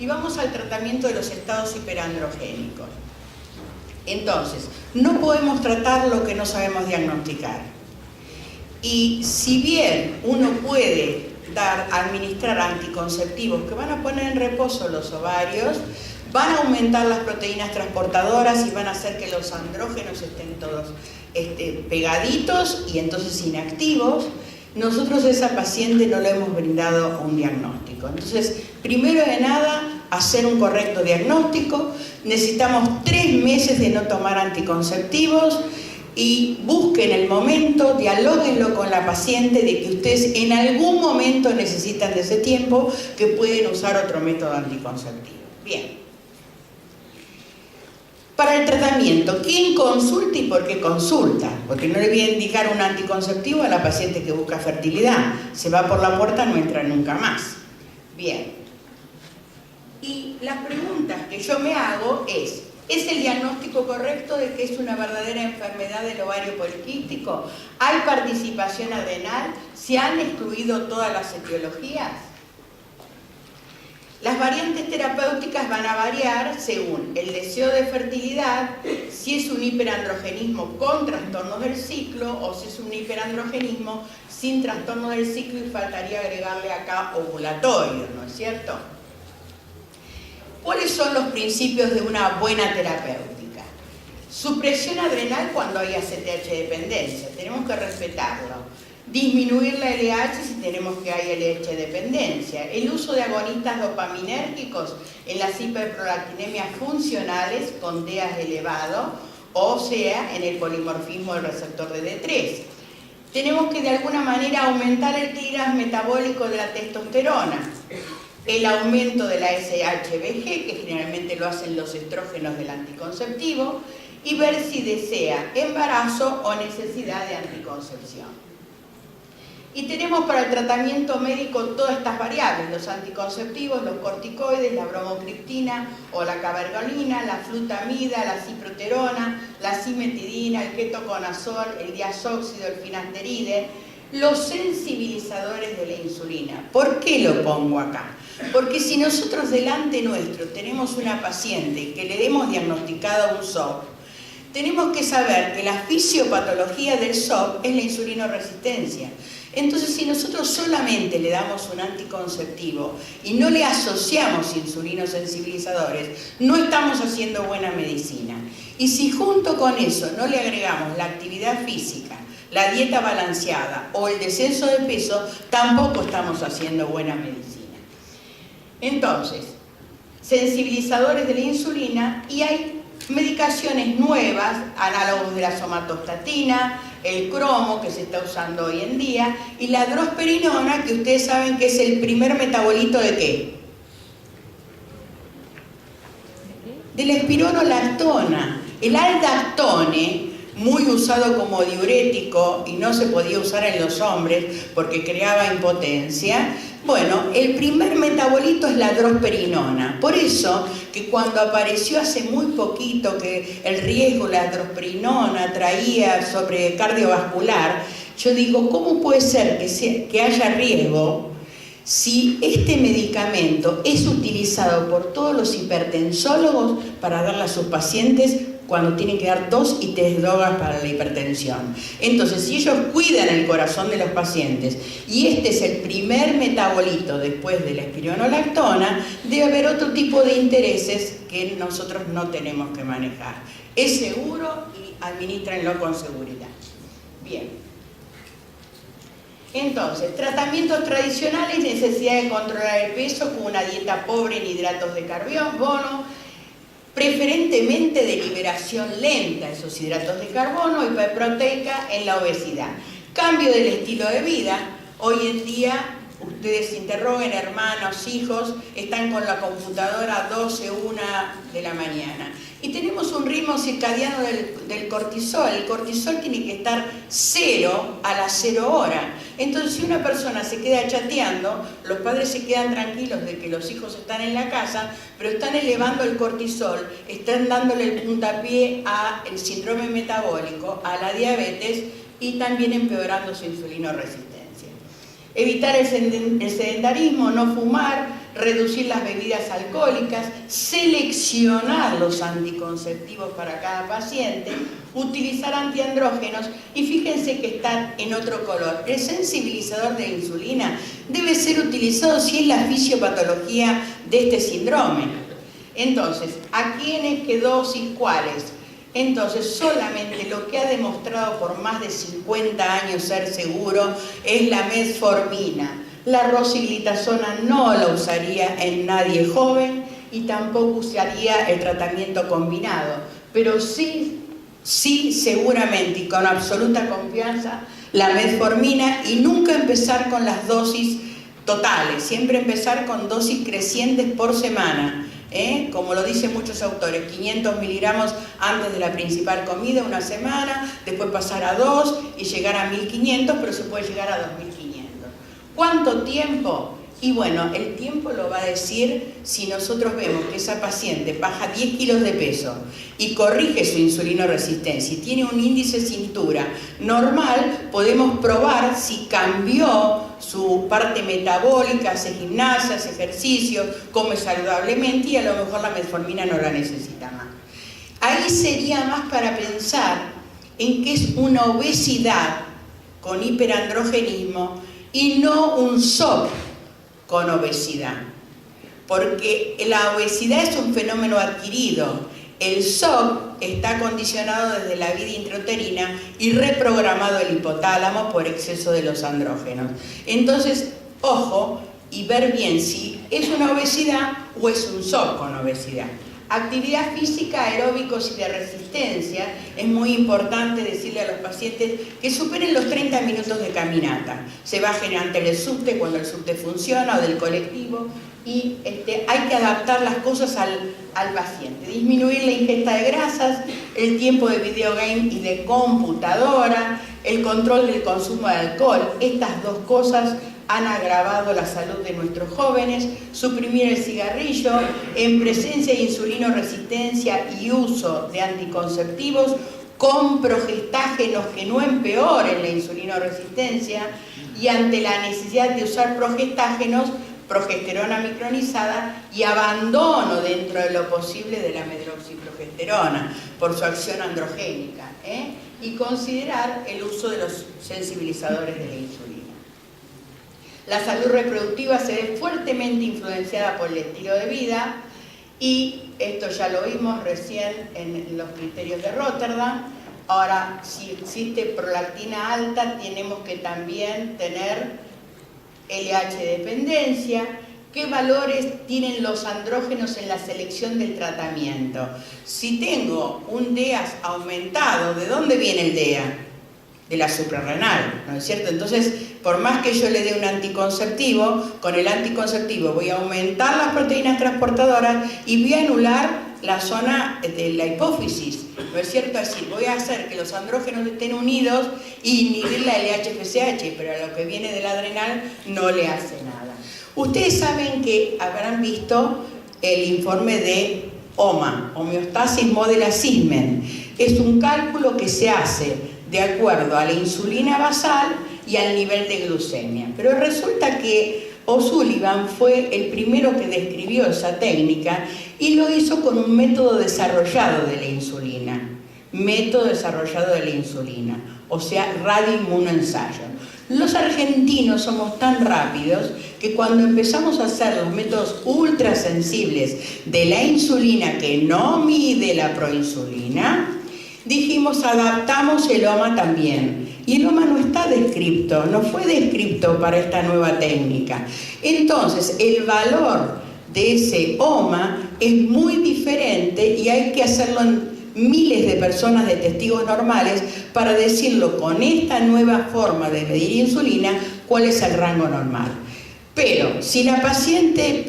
y vamos al tratamiento de los estados hiperandrogénicos. Entonces, no podemos tratar lo que no sabemos diagnosticar. Y si bien uno puede administrar anticonceptivos que van a poner en reposo los ovarios, van a aumentar las proteínas transportadoras y van a hacer que los andrógenos estén todos pegaditos y entonces inactivos, nosotros a esa paciente no le hemos brindado un diagnóstico. Entonces, primero de nada, hacer un correcto diagnóstico. Necesitamos 3 meses de no tomar anticonceptivos y busquen el momento, dialóguenlo con la paciente de que ustedes en algún momento necesitan de ese tiempo que pueden usar otro método anticonceptivo. Bien. Para el tratamiento, ¿quién consulta y por qué consulta? Porque no le voy a indicar un anticonceptivo a la paciente que busca fertilidad. Se va por la puerta, no entra nunca más. Bien. Y las preguntas que yo me hago es el diagnóstico correcto de que es una verdadera enfermedad del ovario poliquístico? ¿Hay participación adrenal? ¿Se han excluido todas las etiologías? Las variantes terapéuticas van a variar según el deseo de fertilidad, si es un hiperandrogenismo con trastornos del ciclo o si es un hiperandrogenismo sin trastornos del ciclo y faltaría agregarle acá ovulatorio, ¿no es cierto? ¿Cuáles son los principios de una buena terapéutica? Supresión adrenal cuando hay ACTH dependencia, tenemos que respetarlo. Disminuir la LH si tenemos que hay LH dependencia. El uso de agonistas dopaminérgicos en las hiperprolactinemias funcionales con DEAs elevado, o sea, en el polimorfismo del receptor de D3. Tenemos que de alguna manera aumentar el clearance metabólico de la testosterona. El aumento de la SHBG, que generalmente lo hacen los estrógenos del anticonceptivo, y ver si desea embarazo o necesidad de anticoncepción. Y tenemos para el tratamiento médico todas estas variables, los anticonceptivos, los corticoides, la bromocriptina o la cabergolina, la flutamida, la ciproterona, la cimetidina, el ketoconazol, el diazóxido, el finasteride, los sensibilizadores de la insulina. ¿Por qué lo pongo acá? Porque si nosotros delante nuestro tenemos una paciente que le hemos diagnosticado un SOP, tenemos que saber que la fisiopatología del SOP es la insulinoresistencia. Entonces, si nosotros solamente le damos un anticonceptivo y no le asociamos insulinosensibilizadores, no estamos haciendo buena medicina. Y si junto con eso no le agregamos la actividad física, la dieta balanceada o el descenso de peso, tampoco estamos haciendo buena medicina. Entonces, sensibilizadores de la insulina, y hay medicaciones nuevas, análogos de la somatostatina, el cromo que se está usando hoy en día, y la drosperinona, que ustedes saben que es el primer metabolito ¿de qué? De la espironolactona. El aldactone, muy usado como diurético y no se podía usar en los hombres porque creaba impotencia. Bueno, el primer metabolito es la drosperinona. Por eso que cuando apareció hace muy poquito que el riesgo de la drosperinona traía sobre cardiovascular, yo digo, ¿cómo puede ser que haya riesgo si este medicamento es utilizado por todos los hipertensólogos para darle a sus pacientes cuando tienen que dar 2 y 3 drogas para la hipertensión? Entonces, si ellos cuidan el corazón de los pacientes y este es el primer metabolito después de la espironolactona, debe haber otro tipo de intereses que nosotros no tenemos que manejar. Es seguro y administrenlo con seguridad. Bien. Entonces, tratamientos tradicionales, necesidad de controlar el peso con una dieta pobre en hidratos de carbono, preferentemente de liberación lenta de esos hidratos de carbono, hiperproteica en la obesidad. Cambio del estilo de vida. Hoy en día, ustedes se interroguen, hermanos, hijos, están con la computadora 12, 1 de la mañana. Y tenemos un ritmo circadiano del cortisol. El cortisol tiene que estar 0 a las 0 horas. Entonces, si una persona se queda chateando, los padres se quedan tranquilos de que los hijos están en la casa, pero están elevando el cortisol, están dándole el puntapié al síndrome metabólico, a la diabetes y también empeorando su insulinoresistencia. Evitar el sedentarismo, no fumar, reducir las bebidas alcohólicas, seleccionar los anticonceptivos para cada paciente, utilizar antiandrógenos y fíjense que está en otro color. El sensibilizador de insulina debe ser utilizado si es la fisiopatología de este síndrome. Entonces, ¿a quiénes, qué dosis, cuáles? Entonces, solamente lo que ha demostrado por más de 50 años ser seguro es la metformina. La rosiglitazona no la usaría en nadie joven y tampoco usaría el tratamiento combinado, pero sí, seguramente y con absoluta confianza, la metformina, y nunca empezar con las dosis totales, siempre empezar con dosis crecientes por semana. Como lo dicen muchos autores, 500 miligramos antes de la principal comida una semana, después pasar a 2 y llegar a 1500, pero se puede llegar a 2500. ¿Cuánto tiempo? Y bueno, el tiempo lo va a decir si nosotros vemos que esa paciente baja 10 kilos de peso y corrige su insulinoresistencia y tiene un índice de cintura normal, podemos probar si cambió su parte metabólica, hace gimnasia, hace ejercicio, come saludablemente y a lo mejor la metformina no la necesita más. Ahí sería más para pensar en que es una obesidad con hiperandrogenismo y no un SOP con obesidad, porque la obesidad es un fenómeno adquirido. El SOP está condicionado desde la vida intrauterina y reprogramado el hipotálamo por exceso de los andrógenos. Entonces, ojo y ver bien si es una obesidad o es un SOP con obesidad. Actividad física, aeróbicos y de resistencia. Es muy importante decirle a los pacientes que superen los 30 minutos de caminata. Se bajen ante el subte cuando el subte funciona o del colectivo y hay que adaptar las cosas al paciente. Disminuir la ingesta de grasas, el tiempo de videogame y de computadora, el control del consumo de alcohol. Estas dos cosas han agravado la salud de nuestros jóvenes. Suprimir el cigarrillo en presencia de insulinoresistencia y uso de anticonceptivos con progestágenos que no empeoren la insulinoresistencia, y ante la necesidad de usar progestágenos, progesterona micronizada y abandono dentro de lo posible de la medroxiprogesterona por su acción androgénica, y considerar el uso de los sensibilizadores de la insulina. La salud reproductiva se ve fuertemente influenciada por el estilo de vida, y esto ya lo vimos recién en los criterios de Rotterdam. Ahora, si existe prolactina alta, tenemos que también tener LH dependencia. ¿Qué valores tienen los andrógenos en la selección del tratamiento? Si tengo un DEA aumentado, ¿de dónde viene el DEA? De la suprarrenal, ¿no es cierto? Entonces, por más que yo le dé un anticonceptivo, con el anticonceptivo voy a aumentar las proteínas transportadoras y voy a anular la zona de la hipófisis, ¿no es cierto? Es decir, voy a hacer que los andrógenos estén unidos y inhibir la LH-FSH, pero a lo que viene del adrenal no le hace nada. Ustedes saben que habrán visto el informe de OMA, Homeostasis Model Assessment. Es un cálculo que se hace de acuerdo a la insulina basal y al nivel de glucemia. Pero resulta que O'Sullivan fue el primero que describió esa técnica y lo hizo con un método desarrollado de la insulina. Método desarrollado de la insulina, o sea, radioinmunoensayo. Los argentinos somos tan rápidos que cuando empezamos a hacer los métodos ultrasensibles de la insulina que no mide la proinsulina, dijimos, adaptamos el OMA también. Y el OMA no está descripto, no fue descripto para esta nueva técnica. Entonces, el valor de ese OMA es muy diferente y hay que hacerlo en miles de personas, de testigos normales, para decirlo con esta nueva forma de medir insulina, cuál es el rango normal. Pero si la paciente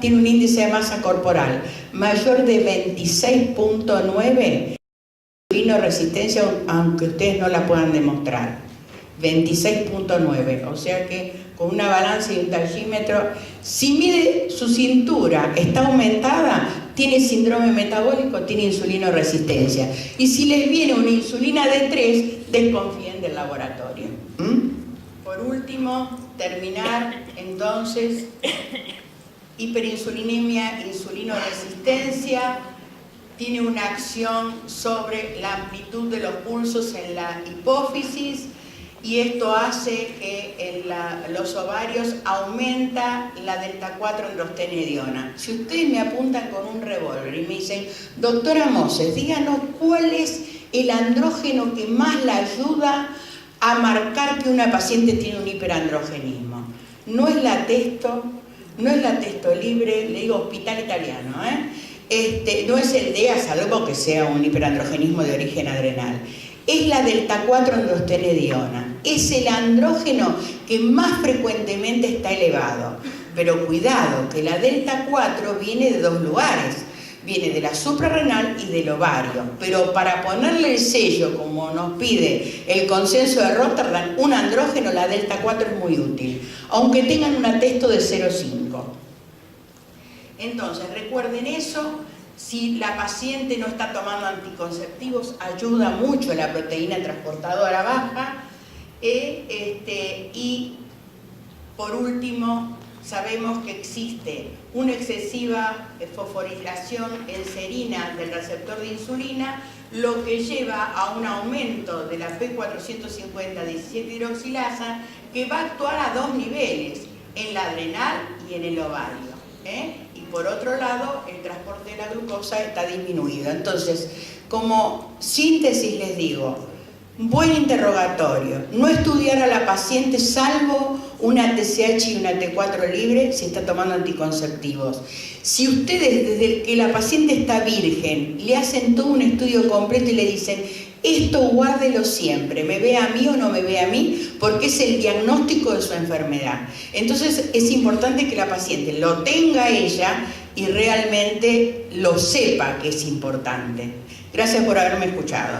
tiene un índice de masa corporal mayor de 26.9, resistencia, aunque ustedes no la puedan demostrar, 26.9, o sea que con una balanza y un tallímetro, si mide su cintura, está aumentada, tiene síndrome metabólico, tiene insulinoresistencia. Y si les viene una insulina de 3, desconfíen del laboratorio. Por último, terminar entonces hiperinsulinemia, insulinoresistencia, tiene una acción sobre la amplitud de los pulsos en la hipófisis y esto hace que en los ovarios aumenta la delta 4 androstenediona. Si ustedes me apuntan con un revólver y me dicen, doctora Moses, díganos cuál es el andrógeno que más la ayuda a marcar que una paciente tiene un hiperandrogenismo. No es la testo, no es la testo libre, le digo hospital italiano, no es el DEA, salvo que sea un hiperandrogenismo de origen adrenal. Es la delta 4 androstenediona. Es el andrógeno que más frecuentemente está elevado. Pero cuidado, que la delta 4 viene de dos lugares. Viene de la suprarrenal y del ovario. Pero para ponerle el sello, como nos pide el consenso de Rotterdam, un andrógeno, la delta 4 es muy útil. Aunque tengan un atesto de 0,5. Entonces, recuerden eso. Si la paciente no está tomando anticonceptivos, ayuda mucho la proteína transportadora baja. Y por último, sabemos que existe una excesiva fosforilación en serina del receptor de insulina, lo que lleva a un aumento de la P450-17-hidroxilasa, que va a actuar a dos niveles, en la adrenal y en el ovario. Y por otro lado, el transporte de la glucosa está disminuido. Entonces, como síntesis les digo, buen interrogatorio, no estudiar a la paciente salvo una TSH y una T4 libre si está tomando anticonceptivos. Si ustedes desde que la paciente está virgen le hacen todo un estudio completo y le dicen esto guárdelo siempre, me ve a mí o no me ve a mí, porque es el diagnóstico de su enfermedad. Entonces es importante que la paciente lo tenga ella y realmente lo sepa que es importante. Gracias por haberme escuchado.